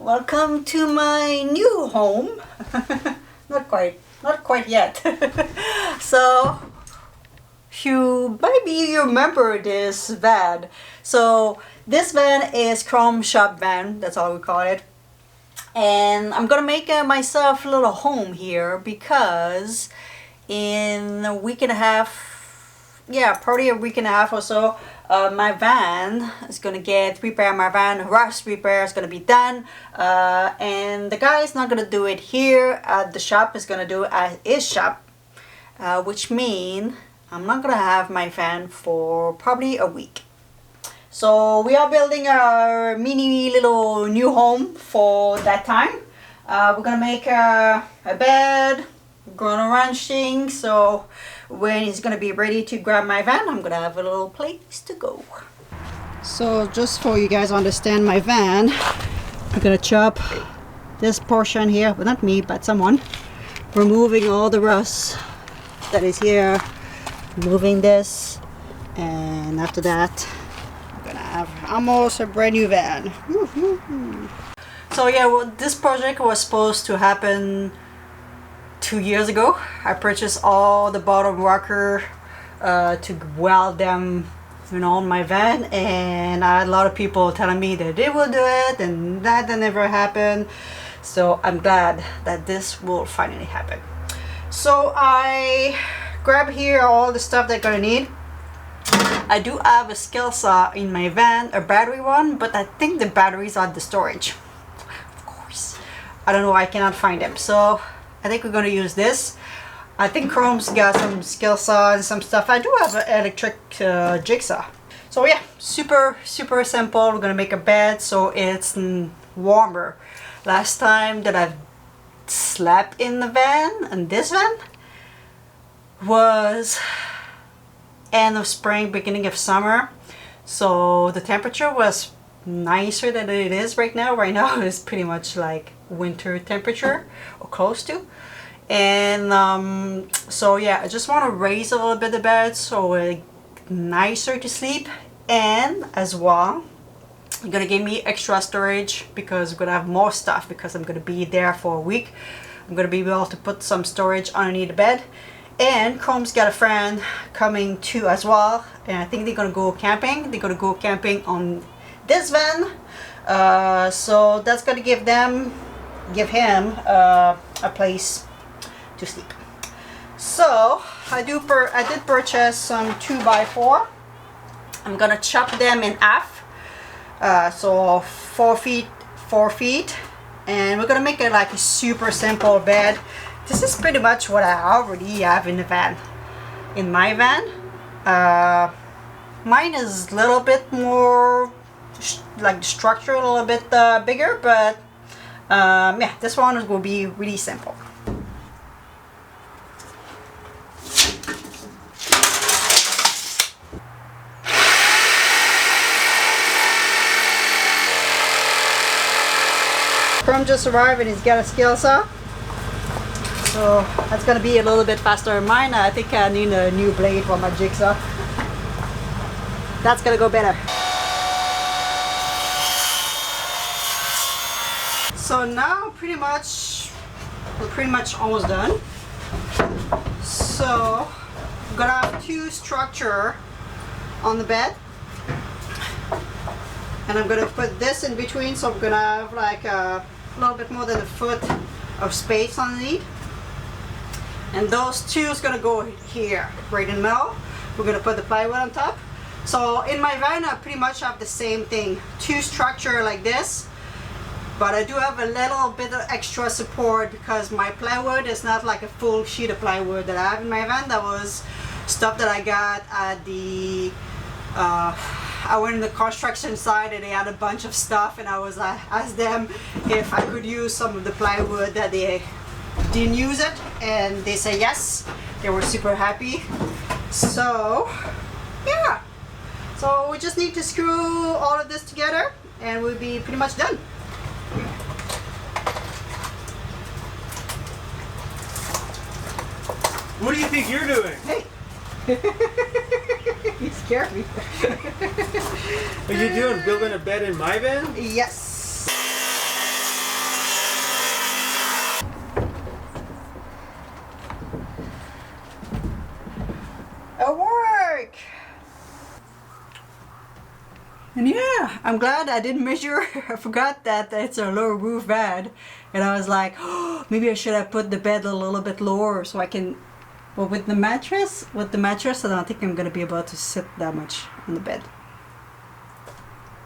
Welcome to my new home. not quite yet. So maybe you remember this van. So this van is Chrome Shop van, that's all we call it. And I'm gonna make myself a little home here because in a week and a half, probably a week and a half or so, my van is gonna get repaired. My van rust repair is gonna be done, and the guy is not gonna do it here at the shop. Is gonna do it at his shop, which means I'm not gonna have my van for probably a week. So we are building our mini little new home for that time. We're gonna make a bed. We're gonna arrange things, so when he's gonna be ready to grab my van, I'm gonna have a little place to go. So just for you guys to understand my van, I'm gonna chop this portion here, but not me, but someone, removing all the rust that is here, removing this, and after that I'm gonna have almost a brand new van. So yeah, well, this project was supposed to happen 2 years ago. I purchased all the bottom rocker to weld them, on my van, and I had a lot of people telling me that they will do it and that never happened. So I'm glad that this will finally happen. So I grab here all the stuff that I'm gonna need. I do have a skill saw in my van, a battery one, but I think the batteries are the storage. Of course, I don't know, I cannot find them, so I think we're going to use this. I think Chrome's got some skill saw and some stuff. I do have an electric jigsaw. So yeah, super simple. We're going to make a bed so it's warmer. Last time that I've slept in the van, in this van, was end of spring, beginning of summer. So the temperature was nicer than it is right now. Right now it's pretty much like winter temperature or close to. And so yeah, I just want to raise a little bit the bed so it's nicer to sleep. And as well, you're gonna give me extra storage because we're gonna have more stuff because I'm gonna be there for a week. I'm gonna be able to put some storage underneath the bed. And Chrome's got a friend coming too as well, and I think they're gonna go camping. They're gonna go camping on this van, so that's gonna give him a place to sleep. So I did purchase some 2x4. I'm gonna chop them in half, so 4 feet, and we're gonna make it like a super simple bed. This is pretty much what I already have in the van. In my van, mine is a little bit more like the structure a little bit bigger, but yeah, this one will be really simple. Chrome just arrived and he's got a skill saw, so that's gonna be a little bit faster than mine. I think I need a new blade for my jigsaw. That's gonna go better. So now we're pretty much almost done. So I'm gonna have 2 structure on the bed, and I'm gonna put this in between, so I'm gonna have like a little bit more than a foot of space underneath. And those 2 is gonna go here, right in the middle. We're gonna put the plywood on top. So in my van I pretty much have the same thing, 2 structure like this. But I do have a little bit of extra support because my plywood is not like a full sheet of plywood that I have in my van. That was stuff that I got at the I went in the construction site and they had a bunch of stuff, and I was asked them if I could use some of the plywood that they didn't use it, and they say yes. They were super happy. So yeah, so we just need to screw all of this together and we'll be pretty much done. What do you think you're doing? Hey. You scared me. What are you doing? Building a bed in my van? Yes. I'm glad I didn't measure. I forgot that it's a low roof bed, and I was like, oh, maybe I should have put the bed a little bit lower so I can. But with the mattress, I don't think I'm gonna be able to sit that much on the bed.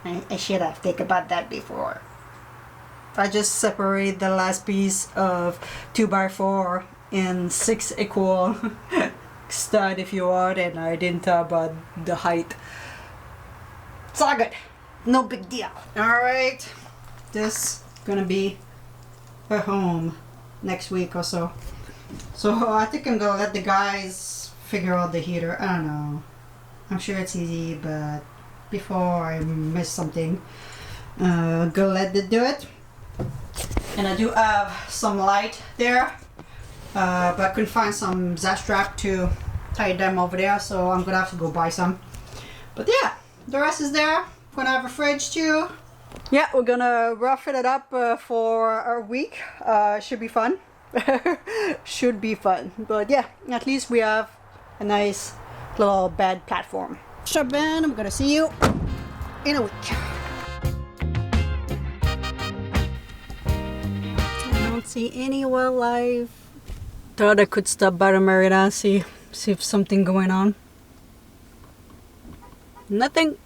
I should have think about that before. I just separate the last piece of 2x4 in 6 equal stud, if you want, and I didn't talk about the height. It's all good. No big deal. Alright. This is gonna be her home next week or so. So I think I'm gonna let the guys figure out the heater. I don't know. I'm sure it's easy, but before I miss something, go let them do it. And I do have some light there, but I couldn't find some Z strap to tie them over there, so I'm gonna have to go buy some. But yeah, the rest is there. Gonna have a fridge too. Yeah, we're gonna rough it up for a week. Should be fun. Should be fun. But yeah, at least we have a nice little bed platform. Shop Ben, I'm gonna see you in a week. I don't see any wildlife. Thought I could stop by the marina, see if something going on. Nothing.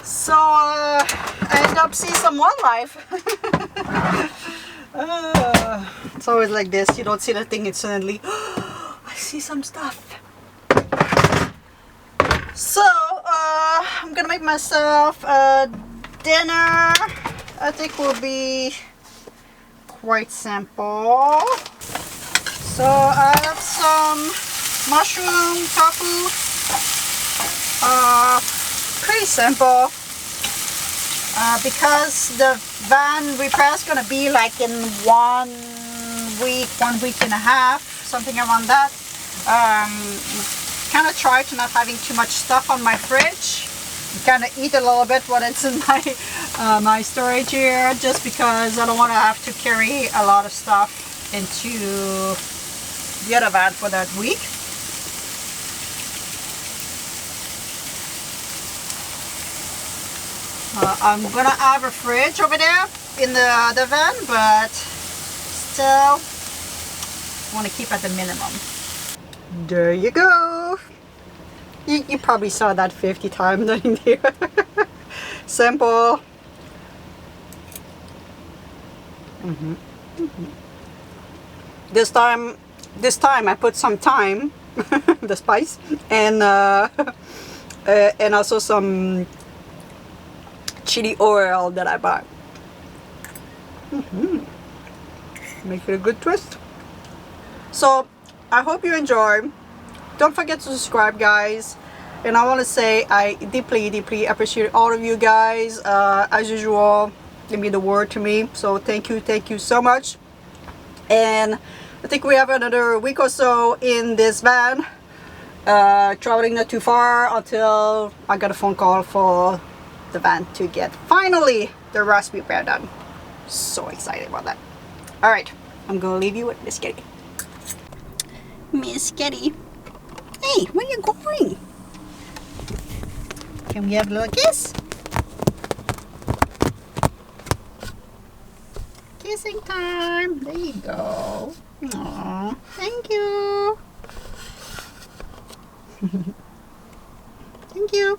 So I end up seeing some wildlife. It's always like this. You don't see the thing instantly. I see some stuff. So I'm gonna make myself a dinner. I think will be quite simple. So I have some mushroom tofu. Pretty simple. Because the van repair is gonna be like in 1 week and a half, something around that. Kind of try to not having too much stuff on my fridge. Kind of eat a little bit when it's in my my storage here, just because I don't want to have to carry a lot of stuff into the other van for that week. I'm gonna have a fridge over there in the van, but still want to keep at the minimum. There you go. You probably saw that 50 times in here. Simple. This time I put some thyme, the spice, and also some chili oil that I bought. Make it a good twist. So I hope you enjoy. Don't forget to subscribe, guys. And I want to say I deeply appreciate all of you guys. As usual, It mean the word to me. So thank you so much. And I think we have another week or so in this van, traveling not too far until I got a phone call for the van to get finally the rust repair done. So excited about that. All right, I'm gonna leave you with Miss Kitty. Miss Kitty, hey, where you going? Can we have a little kiss? Kissing time. There you go. Aww, thank you. Thank you.